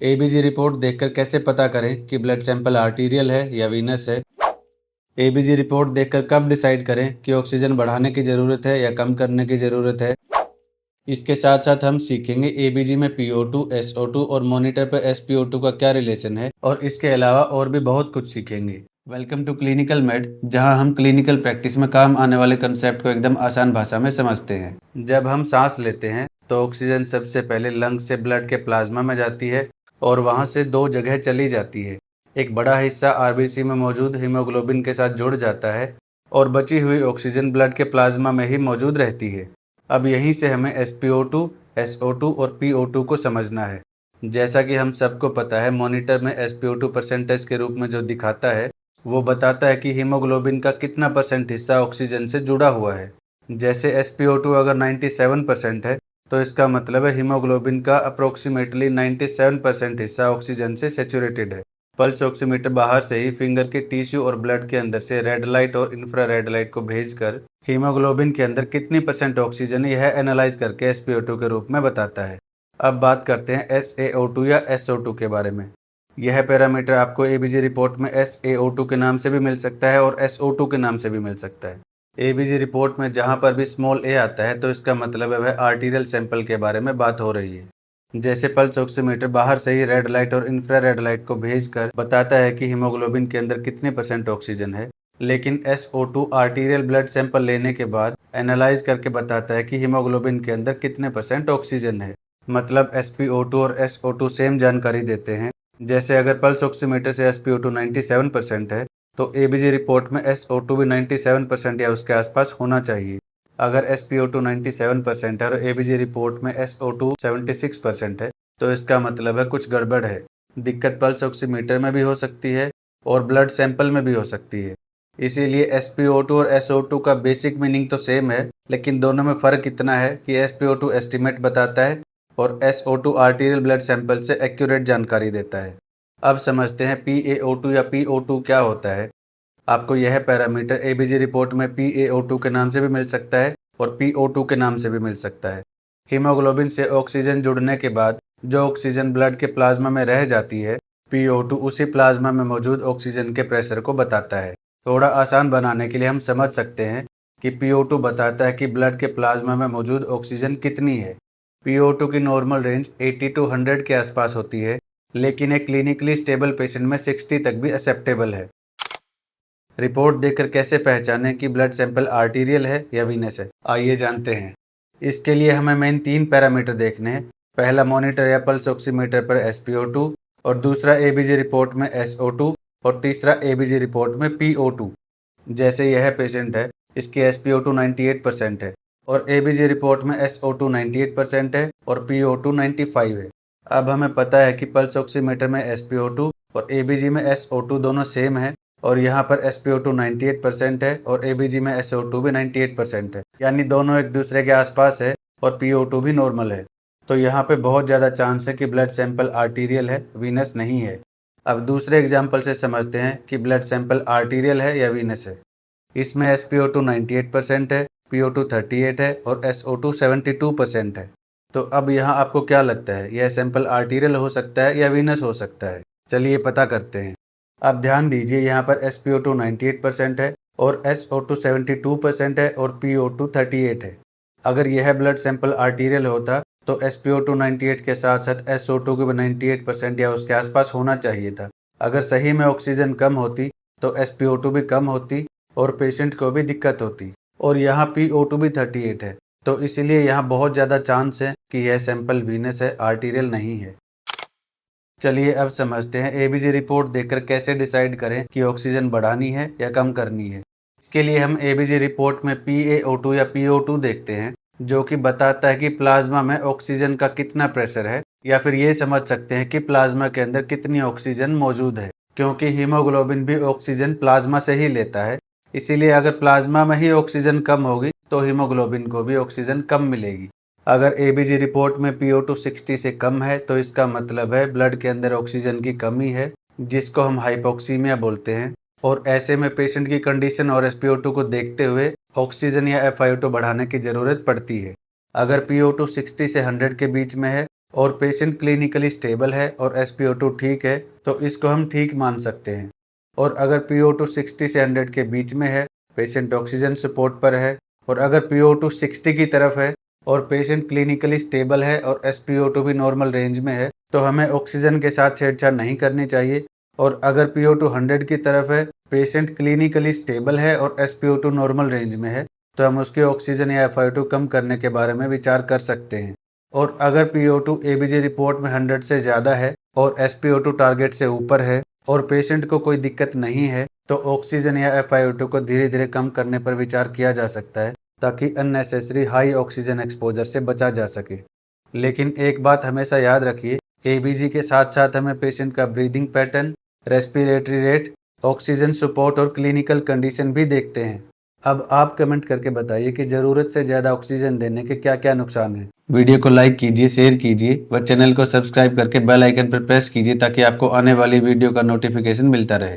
ABG report देखकर कैसे पता करें कि ब्लड सैंपल आर्टीरियल है या वीनस है? एबीजी रिपोर्ट देखकर कब डिसाइड करें कि ऑक्सीजन बढ़ाने की ज़रूरत है या कम करने की ज़रूरत है? इसके साथ साथ हम सीखेंगे एबीजी में PO2, SO2 और मॉनिटर पर SpO2 का क्या रिलेशन है, और इसके अलावा और भी बहुत कुछ सीखेंगे। वेलकम टू क्लिनिकल मेड, जहां हम क्लिनिकल प्रैक्टिस में काम आने वाले कंसेप्ट को एकदम आसान भाषा में समझते हैं। जब हम सांस लेते हैं तो ऑक्सीजन सबसे पहले लंग से ब्लड के प्लाज्मा में जाती है और वहां से दो जगह चली जाती है। एक बड़ा हिस्सा आरबीसी में मौजूद हीमोग्लोबिन के साथ जुड़ जाता है और बची हुई ऑक्सीजन ब्लड के प्लाज्मा में ही मौजूद रहती है। अब यहीं से हमें SpO2, SO2 और PO2 को समझना है। जैसा कि हम सबको पता है, मॉनिटर में SpO2 परसेंटेज के रूप में जो दिखाता है वो बताता है कि हीमोग्लोबिन का कितना परसेंट हिस्सा ऑक्सीजन से जुड़ा हुआ है। जैसे SpO2 अगर 97% है तो इसका मतलब है हीमोग्लोबिन का अप्रोक्सीमेटली 97% हिस्सा ऑक्सीजन से सैचुरेटेड है। पल्स ऑक्सीमीटर बाहर से ही फिंगर के टिश्यू और ब्लड के अंदर से रेड लाइट और इंफ्रारेड लाइट को भेजकर हीमोग्लोबिन के अंदर कितनी परसेंट ऑक्सीजन है यह एनालाइज करके SpO2 के रूप में बताता है। अब बात करते हैं SaO2 या SO2 के बारे में। यह पैरामीटर आपको एबीजी रिपोर्ट में SaO2 के नाम से भी मिल सकता है और SO2 के नाम से भी मिल सकता है। एबीजी रिपोर्ट में जहां पर भी स्मॉल a आता है तो इसका मतलब है वह आर्टीरियल सैंपल के बारे में बात हो रही है। जैसे पल्स ऑक्सीमीटर बाहर से ही रेड लाइट और इंफ्रारेड लाइट को भेजकर बताता है कि हीमोग्लोबिन के अंदर कितने परसेंट ऑक्सीजन है, लेकिन SO2 आर्टीरियल ब्लड सैंपल लेने के बाद एनालाइज करके बताता है कि हीमोग्लोबिन के अंदर कितने परसेंट ऑक्सीजन है। मतलब SpO2 और SO2 सेम जानकारी देते हैं। जैसे अगर पल्स ऑक्सीमीटर से SpO2 97% है तो एबीजी रिपोर्ट में SO2 भी 97% या उसके आसपास होना चाहिए। अगर SpO2 97% है और एबीजी रिपोर्ट में SO2 76% है तो इसका मतलब है कुछ गड़बड़ है। दिक्कत पल्स ऑक्सीमीटर में भी हो सकती है और ब्लड सैंपल में भी हो सकती है। इसीलिए SpO2 और SO2 का बेसिक मीनिंग तो सेम है, लेकिन दोनों में फ़र्क इतना है कि SpO2 एस्टिमेट बताता है और SO2 आर्टीरियल ब्लड सैंपल से एक्यूरेट जानकारी देता है। अब समझते हैं PaO2 या PO2 क्या होता है। आपको यह पैरामीटर एबीजी रिपोर्ट में PaO2 के नाम से भी मिल सकता है और PO2 के नाम से भी मिल सकता है। हीमोग्लोबिन से ऑक्सीजन जुड़ने के बाद जो ऑक्सीजन ब्लड के प्लाज्मा में रह जाती है, PO2 उसी प्लाज्मा में मौजूद ऑक्सीजन के प्रेशर को बताता है। थोड़ा आसान बनाने के लिए हम समझ सकते हैं कि PO2 बताता है कि ब्लड के प्लाज्मा में मौजूद ऑक्सीजन कितनी है। PO2 की नॉर्मल रेंज 80 to 100 के आसपास होती है, लेकिन एक क्लिनिकली स्टेबल पेशेंट में 60 तक भी एक्सेप्टेबल है। रिपोर्ट देखकर कैसे पहचानें कि ब्लड सैंपल आर्टीरियल है या वीनस है, आइए जानते हैं। इसके लिए हमें मेन 3 पैरामीटर देखने हैं। पहला मॉनिटर या पल्स ऑक्सीमीटर पर SpO2 और दूसरा एबीजी रिपोर्ट में SO2 और तीसरा एबीजी रिपोर्ट में PO2। जैसे यह पेशेंट है, इसकी SpO2 98% है और एबीजी रिपोर्ट में SO2 98% है और PO2 95 है। अब हमें पता है कि पल्स ऑक्सीमीटर में SpO2 और एबीजी में SO2 दोनों सेम है और यहाँ पर SpO2 98% है और एबीजी में SO2 भी 98% है, यानी दोनों एक दूसरे के आसपास है और PO2 भी नॉर्मल है। तो यहाँ पे बहुत ज़्यादा चांस है कि ब्लड सैंपल आर्टीरियल है, वीनस नहीं है। अब दूसरे एग्जाम्पल से समझते हैं कि ब्लड सैंपल आर्टीरियल है या वीनस है। इसमें SpO2 98% है, PO2 38 है और SO2 72% है। तो अब यहाँ आपको क्या लगता है, यह सैंपल आर्टीरियल हो सकता है या वीनस हो सकता है? चलिए पता करते हैं। अब ध्यान दीजिए, यहाँ पर SpO2 98% है और SO2 72% है और PO2 38 है। अगर यह ब्लड सैंपल आर्टीरियल होता तो SpO2 98 के साथ साथ SO2 को भी 98% या उसके आसपास होना चाहिए था। अगर सही में ऑक्सीजन कम होती तो SpO2 भी कम होती और पेशेंट को भी दिक्कत होती, और यहाँ PO2 भी 38 है, तो इसीलिए यहाँ बहुत ज़्यादा चांस है कि यह सैंपल वीनस है, आर्टीरियल नहीं है। चलिए अब समझते हैं एबीजी रिपोर्ट देखकर कैसे डिसाइड करें कि ऑक्सीजन बढ़ानी है या कम करनी है। इसके लिए हम एबीजी रिपोर्ट में PaO2 या PO2 देखते हैं, जो कि बताता है कि प्लाज्मा में ऑक्सीजन का कितना प्रेशर है, या फिर ये समझ सकते हैं कि प्लाज्मा के अंदर कितनी ऑक्सीजन मौजूद है, क्योंकि हीमोग्लोबिन भी ऑक्सीजन प्लाज्मा से ही लेता है। इसीलिए अगर प्लाज्मा में ही ऑक्सीजन कम होगी तो हीमोग्लोबिन को भी ऑक्सीजन कम मिलेगी। अगर एबीजी रिपोर्ट में PO2 60 से कम है तो इसका मतलब है ब्लड के अंदर ऑक्सीजन की कमी है, जिसको हम हाइपोक्सीमिया बोलते हैं, और ऐसे में पेशेंट की कंडीशन और SpO2 को देखते हुए ऑक्सीजन या FiO2 बढ़ाने की ज़रूरत पड़ती है। अगर PO2 60 से 100 के बीच में है और पेशेंट क्लिनिकली स्टेबल है और SpO2 ठीक है तो इसको हम ठीक मान सकते हैं। और अगर PO2 60 से 100 के बीच में है, पेशेंट ऑक्सीजन सपोर्ट पर है, और अगर PO2 60 की तरफ है और पेशेंट क्लिनिकली स्टेबल है और SpO2 भी नॉर्मल रेंज में है तो हमें ऑक्सीजन के साथ छेड़छाड़ नहीं करनी चाहिए। और अगर PO2 100 की तरफ है, पेशेंट क्लिनिकली स्टेबल है और SpO2 नॉर्मल रेंज में है तो हम उसके ऑक्सीजन या FiO2 कम करने के बारे में विचार कर सकते हैं। और अगर PO2 ABG रिपोर्ट में 100 से ज़्यादा है और SpO2 टारगेट से ऊपर है और पेशेंट को कोई दिक्कत नहीं है तो ऑक्सीजन या FiO2 को धीरे धीरे कम करने पर विचार किया जा सकता है ताकि अननेसेसरी हाई ऑक्सीजन एक्सपोजर से बचा जा सके। लेकिन एक बात हमेशा याद रखिए, ABG के साथ साथ हमें पेशेंट का breathing pattern, respiratory rate, oxygen support और क्लिनिकल कंडीशन भी देखते हैं। अब आप कमेंट करके बताइए कि ज़रूरत से ज़्यादा ऑक्सीजन देने के क्या क्या नुकसान हैं। वीडियो को लाइक कीजिए, शेयर कीजिए व चैनल को सब्सक्राइब करके बेल आइकन पर प्रेस कीजिए ताकि आपको आने वाली वीडियो का नोटिफिकेशन मिलता रहे।